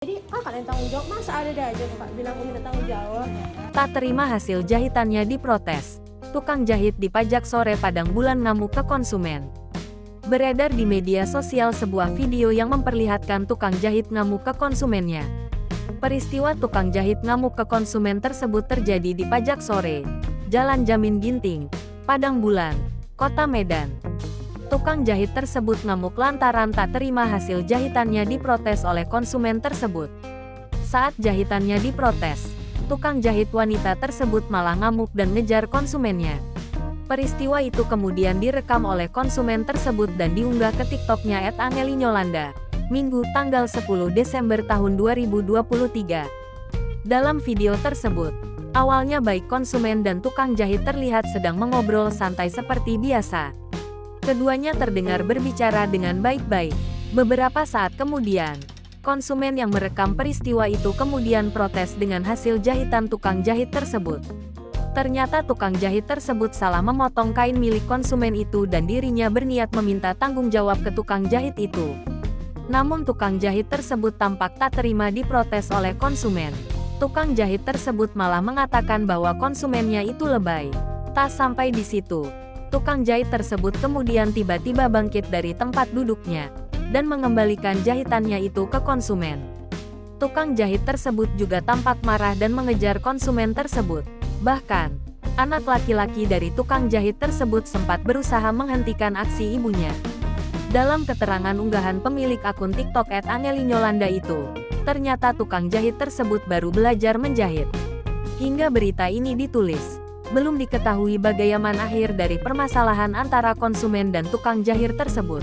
Jadi kakak yang tanggung jawab, masa ada aja kak bilang aku minta tanggung jawab. Tak terima hasil jahitannya diprotes. Tukang jahit dipajak sore Padang Bulan ngamuk ke konsumen. Beredar di media sosial sebuah video yang memperlihatkan tukang jahit ngamuk ke konsumennya. Peristiwa tukang jahit ngamuk ke konsumen tersebut terjadi di Pajak Sore, Jalan Jamin Ginting, Padang Bulan, Kota Medan. Tukang jahit tersebut ngamuk lantaran tak terima hasil jahitannya diprotes oleh konsumen tersebut. Saat jahitannya diprotes, tukang jahit wanita tersebut malah ngamuk dan ngejar konsumennya. Peristiwa itu kemudian direkam oleh konsumen tersebut dan diunggah ke TikToknya @angelinyolanda, Minggu tanggal 10 Desember tahun 2023. Dalam video tersebut, awalnya baik konsumen dan tukang jahit terlihat sedang mengobrol santai seperti biasa. Keduanya terdengar berbicara dengan baik-baik. Beberapa saat kemudian, konsumen yang merekam peristiwa itu kemudian protes dengan hasil jahitan tukang jahit tersebut. Ternyata tukang jahit tersebut salah memotong kain milik konsumen itu dan dirinya berniat meminta tanggung jawab ke tukang jahit itu. Namun tukang jahit tersebut tampak tak terima diprotes oleh konsumen. Tukang jahit tersebut malah mengatakan bahwa konsumennya itu lebay. Tak sampai di situ, tukang jahit tersebut kemudian tiba-tiba bangkit dari tempat duduknya dan mengembalikan jahitannya itu ke konsumen. Tukang jahit tersebut juga tampak marah dan mengejar konsumen tersebut. Bahkan, anak laki-laki dari tukang jahit tersebut sempat berusaha menghentikan aksi ibunya. Dalam keterangan unggahan pemilik akun TikTok @angelinyolanda itu, ternyata tukang jahit tersebut baru belajar menjahit. Hingga berita ini ditulis, belum diketahui bagaimana akhir dari permasalahan antara konsumen dan tukang jahit tersebut.